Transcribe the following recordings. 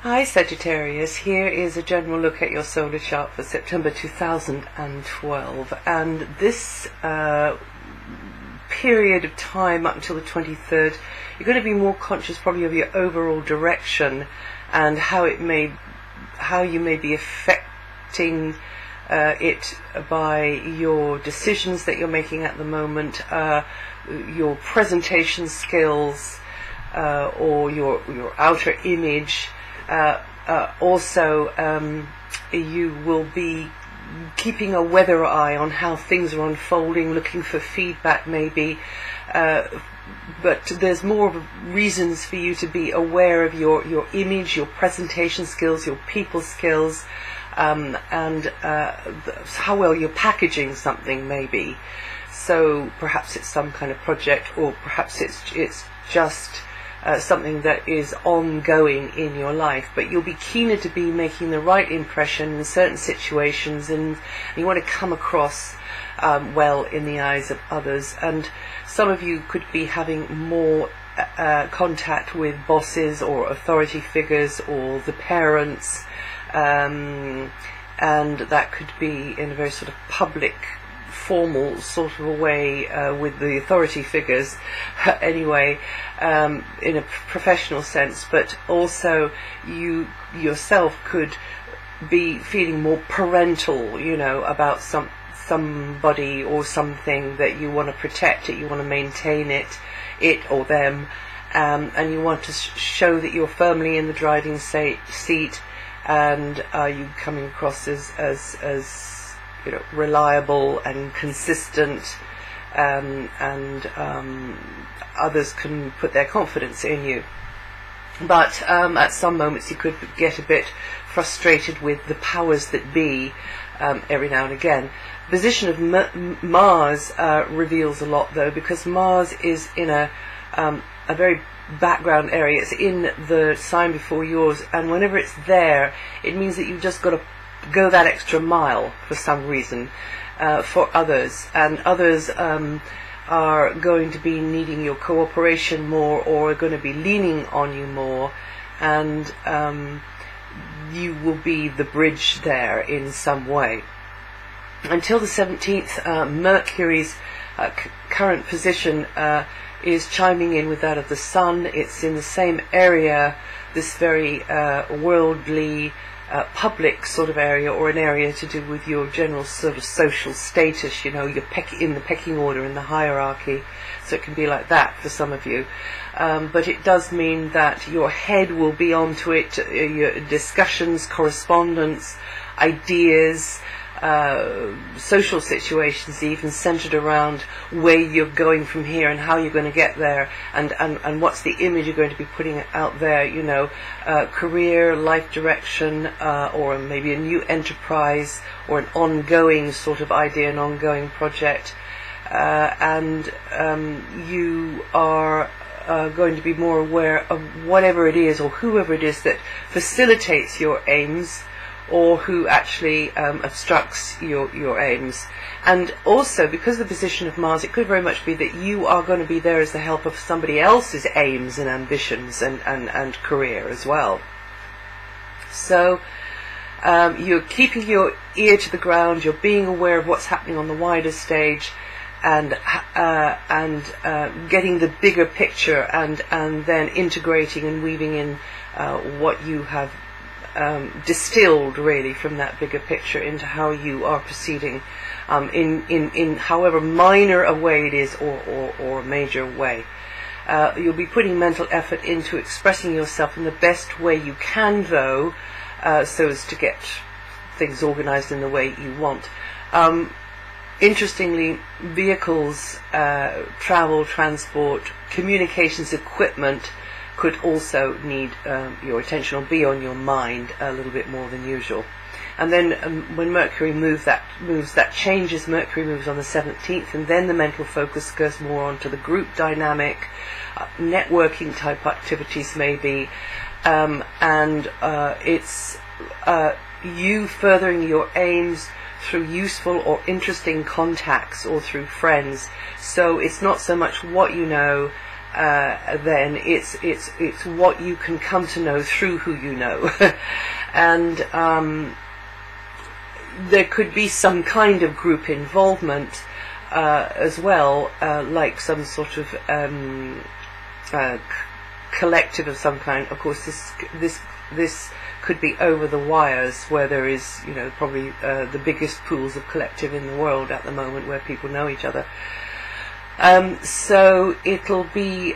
Hi Sagittarius, here is a general look at your solar chart for September 2012, and this period of time up until the 23rd, you're going to be more conscious probably of your overall direction and how you may be affecting it by your decisions that you're making at the moment, your presentation skills, or your outer image. Also, you will be keeping a weather eye on how things are unfolding, looking for feedback maybe, but there's more reasons for you to be aware of your image, your presentation skills, your people skills, and how well you're packaging something maybe. So perhaps it's some kind of project, or perhaps it's just something that is ongoing in your life, but you'll be keener to be making the right impression in certain situations, and you want to come across well in the eyes of others. And some of you could be having more contact with bosses or authority figures or the parents, and that could be in a very sort of public, formal sort of a way with the authority figures anyway, in a professional sense, but also you yourself could be feeling more parental, about somebody or something that you want to protect it, you want to maintain it or them, and you want to show that you're firmly in the driving seat, and you coming across as reliable and consistent, and others can put their confidence in you. But at some moments you could get a bit frustrated with the powers that be every now and again. The position of Mars reveals a lot, though, because Mars is in a very background area. It's in the sign before yours, and whenever it's there, it means that you've just got to go that extra mile for some reason for others, and others are going to be needing your cooperation more, or are going to be leaning on you more, and you will be the bridge there in some way. Until the 17th, Mercury's current position is chiming in with that of the Sun. It's in the same area, this very worldly, public sort of area, or an area to do with your general sort of social status, you're in the pecking order, in the hierarchy. So it can be like that for some of you, but it does mean that your head will be onto it, your discussions, correspondence, ideas, social situations even centered around where you're going from here and how you're going to get there, and what's the image you're going to be putting out there, career, life direction, or maybe a new enterprise, or an ongoing sort of idea, an ongoing project, and you are going to be more aware of whatever it is or whoever it is that facilitates your aims, or who actually obstructs your aims. And also, because of the position of Mars, it could very much be that you are going to be there as the help of somebody else's aims and ambitions and career as well. So you're keeping your ear to the ground, you're being aware of what's happening on the wider stage, and getting the bigger picture, and then integrating and weaving in what you have distilled really from that bigger picture into how you are proceeding, in however minor a way it is, or a major way. You'll be putting mental effort into expressing yourself in the best way you can, though, so as to get things organized in the way you want. Interestingly, vehicles, travel, transport, communications equipment could also need your attention, or be on your mind a little bit more than usual. And then when Mercury that changes. Mercury moves on the 17th, and then the mental focus goes more onto the group dynamic, networking type activities maybe, and it's you furthering your aims through useful or interesting contacts, or through friends. So it's not so much what you know then it's what you can come to know through who you know. And there could be some kind of group involvement as well, like some sort of collective of some kind. Of course, this could be over the wires, where there is, you know, probably the biggest pools of collective in the world at the moment, where people know each other. So it'll be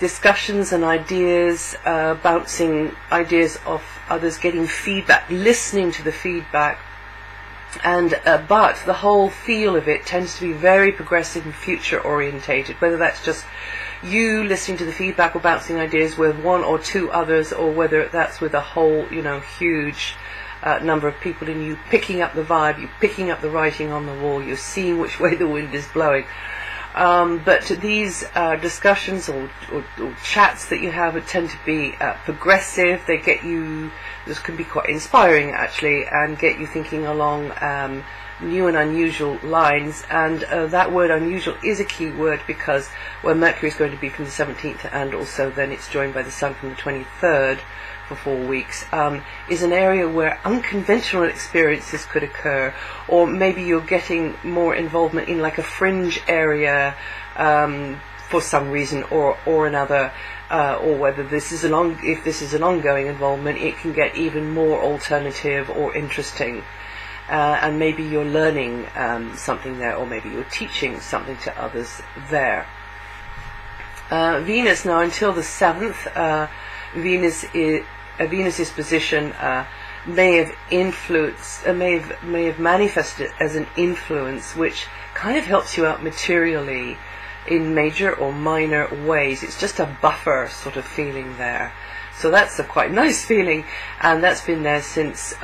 discussions and ideas, bouncing ideas off others, getting feedback, listening to the feedback, and but the whole feel of it tends to be very progressive and future orientated, whether that's just you listening to the feedback or bouncing ideas with one or two others, or whether that's with a whole, you know, huge number of people, and you picking up the vibe, you picking up the writing on the wall, you're seeing which way the wind is blowing. But these discussions or chats that you have tend to be progressive. They get you, this can be quite inspiring actually, and get you thinking along new and unusual lines. And that word unusual is a key word, because where Mercury is going to be from the 17th, and also then it's joined by the Sun from the 23rd for 4 weeks, is an area where unconventional experiences could occur, or maybe you're getting more involvement in like a fringe area for some reason or another, or whether this is if this is an ongoing involvement, it can get even more alternative or interesting. And maybe you're learning something there, or maybe you're teaching something to others there. Venus, now until the 7th, Venus's position may have influenced, may have manifested as an influence, which kind of helps you out materially in major or minor ways. It's just a buffer sort of feeling there. So that's a quite nice feeling, and that's been there since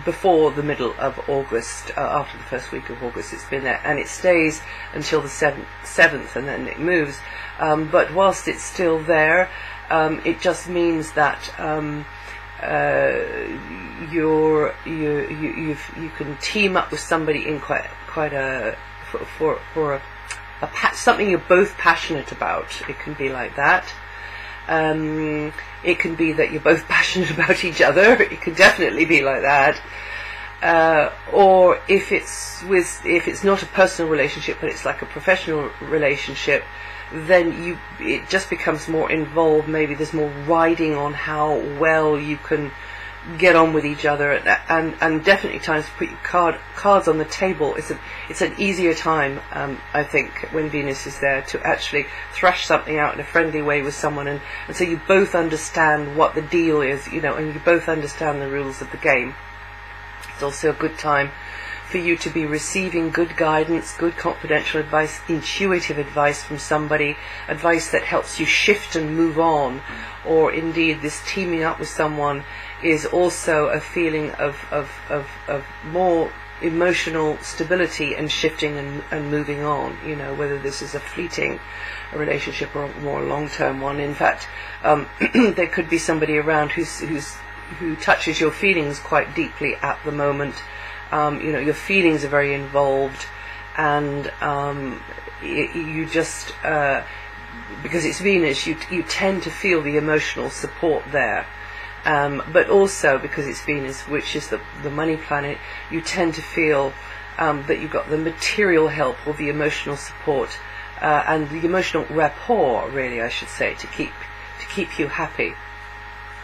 before the middle of August. After the first week of August it's been there, and it stays until the 7th, and then it moves. But whilst it's still there, it just means that you can team up with somebody in quite a something you're both passionate about. It can be like that. It can be that you're both passionate about each other. It could definitely be like that. Or if it's not a personal relationship, but it's like a professional relationship, then it just becomes more involved. Maybe there's more riding on how well you can get on with each other, and definitely times to put your cards on the table. It's an easier time, I think, when Venus is there, to actually thrash something out in a friendly way with someone, and so you both understand what the deal is, you know, and you both understand the rules of the game. It's also a good time for you to be receiving good guidance, good confidential advice, intuitive advice from somebody, advice that helps you shift and move on, or indeed this teaming up with someone is also a feeling of more emotional stability and shifting and moving on, you know, whether this is a fleeting relationship or a more long-term one. In fact, there could be somebody around who touches your feelings quite deeply at the moment. You know, your feelings are very involved, and you just because it's Venus, you tend to feel the emotional support there. But also because it's Venus, which is the money planet, you tend to feel that you've got the material help or the emotional support and the emotional rapport, really, I should say, to keep you happy.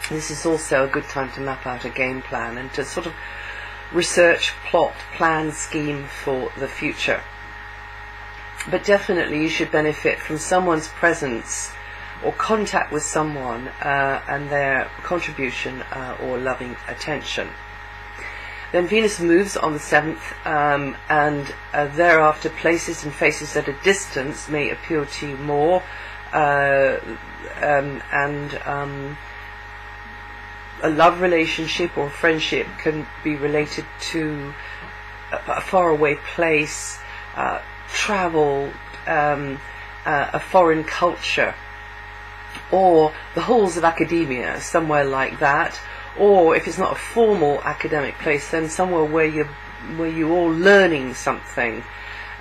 This is also a good time to map out a game plan and to sort of research, plot, plan, scheme for the future. But definitely you should benefit from someone's presence or contact with someone and their contribution or loving attention. Then Venus moves on the 7th, and thereafter places and faces at a distance may appeal to you more, a love relationship or friendship can be related to a faraway place, travel, a foreign culture, or the halls of academia, somewhere like that. Or if it's not a formal academic place, then somewhere where you're all learning something,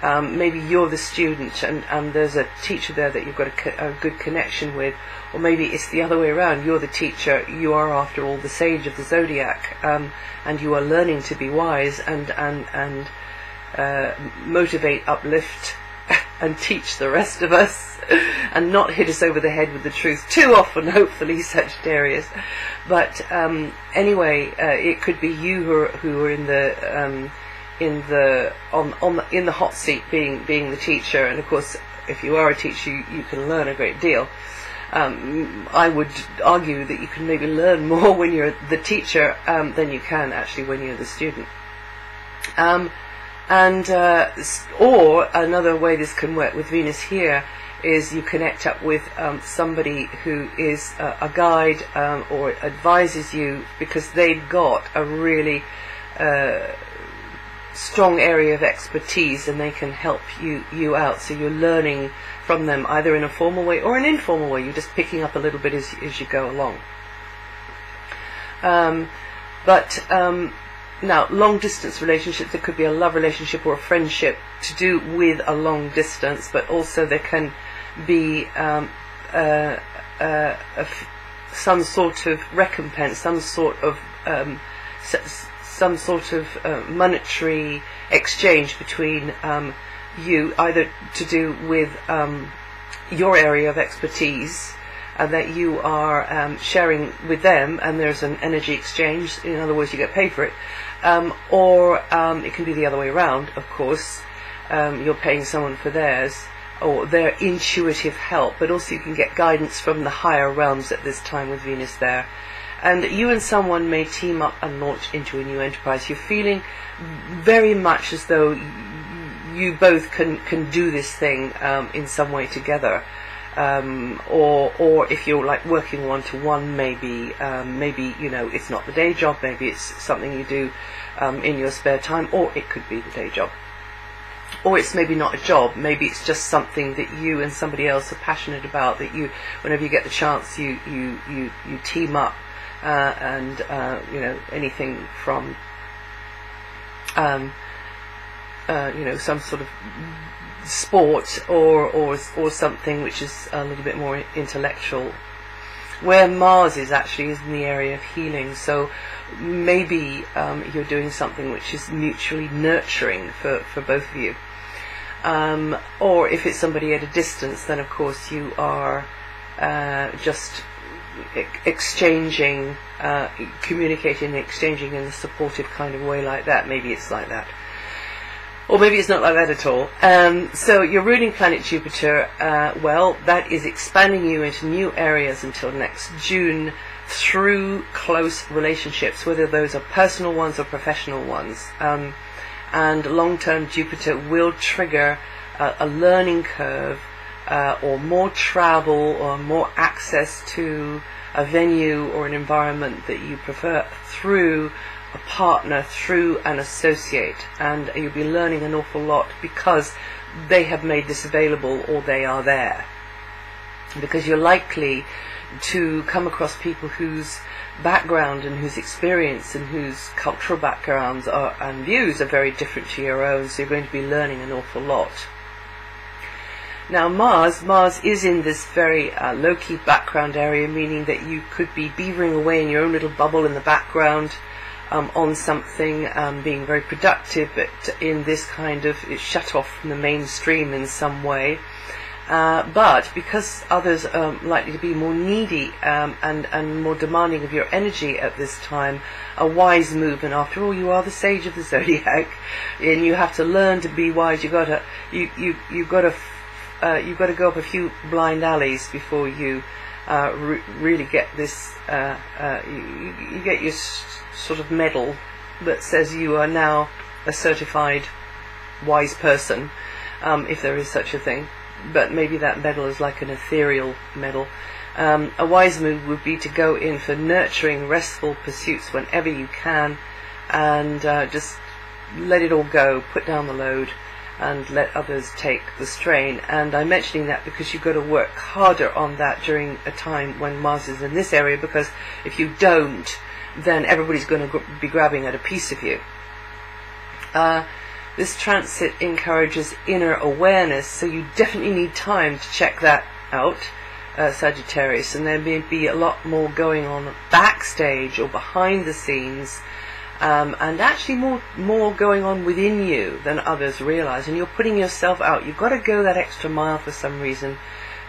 Maybe you're the student and there's a teacher there that you've got a good connection with, or maybe it's the other way around. You're the teacher, you are after all the sage of the zodiac, and you are learning to be wise and motivate, uplift and teach the rest of us and not hit us over the head with the truth too often, hopefully, Sagittarius. But anyway, it could be you who are in the hot seat, being the teacher. And of course, if you are a teacher, you can learn a great deal. I would argue that you can maybe learn more when you're the teacher than you can actually when you're the student. Or another way this can work with Venus here is you connect up with somebody who is a guide or advises you, because they've got a really strong area of expertise and they can help you out. So you're learning from them either in a formal way or an informal way. You're just picking up a little bit as you go along. Now, long distance relationships, there could be a love relationship or a friendship to do with a long distance, but also there can be some sort of recompense, some sort of monetary exchange between you, either to do with your area of expertise that you are sharing with them, and there's an energy exchange. In other words, you get paid for it. Or it can be the other way around, of course. You're paying someone for theirs, or their intuitive help, but also you can get guidance from the higher realms at this time with Venus there. And you and someone may team up and launch into a new enterprise. You're feeling very much as though you both can do this thing in some way together. Or if you're like working one-to-one, maybe it's not the day job, maybe it's something you do in your spare time, or it could be the day job. Or it's maybe not a job, maybe it's just something that you and somebody else are passionate about, that you, whenever you get the chance, you team up, and anything from some sort of sport or something which is a little bit more intellectual. Where Mars is actually is in the area of healing, so maybe you're doing something which is mutually nurturing for both of you. Or if it's somebody at a distance, then of course you are just exchanging, communicating, exchanging in a supportive kind of way like that. Maybe it's like that. Or maybe it's not like that at all. So your ruling planet Jupiter, well, that is expanding you into new areas until next June through close relationships, whether those are personal ones or professional ones. And long-term Jupiter will trigger a learning curve, or more travel, or more access to a venue or an environment that you prefer through a partner, through an associate, and you'll be learning an awful lot because they have made this available, or they are there. Because you're likely to come across people whose background and whose experience and whose cultural backgrounds and views are very different to your own, so you're going to be learning an awful lot. Now Mars is in this very low-key background area, meaning that you could be beavering away in your own little bubble in the background, on something, being very productive, but in this kind of shut off from the mainstream in some way. But because others are likely to be more needy and more demanding of your energy at this time, a wise move, and after all, you are the sage of the zodiac, and you have to learn to be wise. You've got to go up a few blind alleys before you really get this. You get your sort of medal that says you are now a certified wise person, if there is such a thing. But maybe that medal is like an ethereal medal. A wise move would be to go in for nurturing, restful pursuits whenever you can, and just let it all go, put down the load, and let others take the strain. And I'm mentioning that because you've got to work harder on that during a time when Mars is in this area, because if you don't, then everybody's going to be grabbing at a piece of you. This transit encourages inner awareness, so you definitely need time to check that out, Sagittarius, and there may be a lot more going on backstage or behind the scenes, and actually more going on within you than others realize, and you're putting yourself out. You've got to go that extra mile for some reason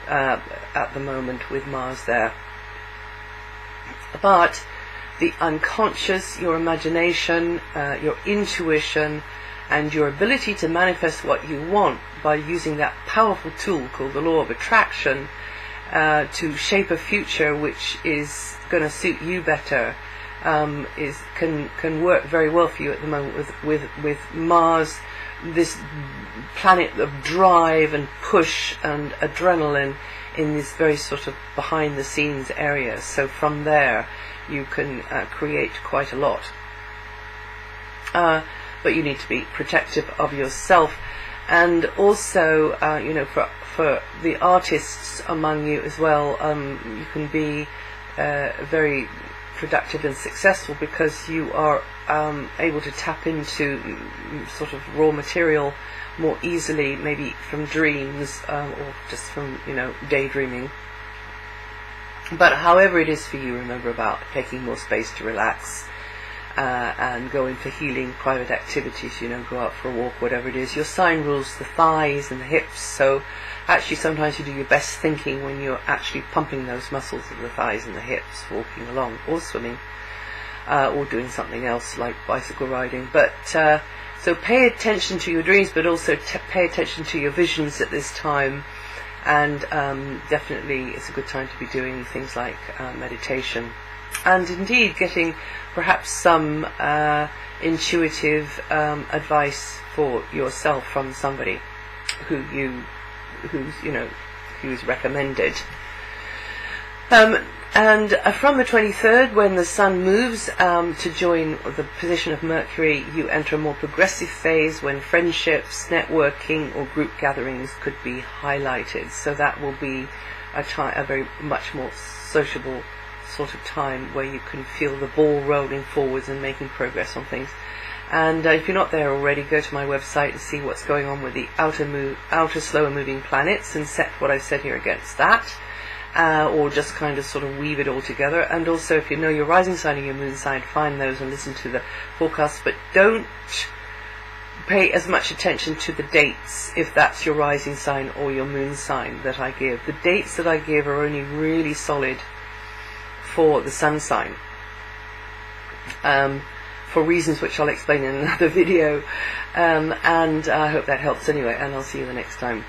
at the moment with Mars there. But the unconscious, your imagination, your intuition, and your ability to manifest what you want by using that powerful tool called the law of attraction to shape a future which is going to suit you better, can work very well for you at the moment with Mars, this planet of drive and push and adrenaline in this very sort of behind the scenes area. So from there you can create quite a lot. But you need to be protective of yourself, and also for the artists among you as well, you can be very productive and successful because you are able to tap into sort of raw material more easily, maybe from dreams or just from daydreaming. But however it is for you, remember about taking more space to relax and go in for healing, private activities, go out for a walk, whatever it is. Your sign rules the thighs and the hips, so actually sometimes you do your best thinking when you're actually pumping those muscles of the thighs and the hips, walking along or swimming or doing something else like bicycle riding. But so pay attention to your dreams, but also pay attention to your visions at this time, and definitely it's a good time to be doing things like meditation, and indeed getting perhaps some intuitive advice for yourself from somebody who's recommended. And from the 23rd, when the Sun moves to join the position of Mercury, you enter a more progressive phase when friendships, networking or group gatherings could be highlighted. So that will be a very much more sociable sort of time where you can feel the ball rolling forwards and making progress on things. And if you're not there already, go to my website and see what's going on with the outer slower moving planets, and set what I've said here against that, or just kind of sort of weave it all together. And also, if you know your rising sign and your moon sign, find those and listen to the forecasts, but don't pay as much attention to the dates if that's your rising sign or your moon sign that I give. The dates that I give are only really solid for the sun sign, for reasons which I'll explain in another video, and I hope that helps anyway, and I'll see you the next time.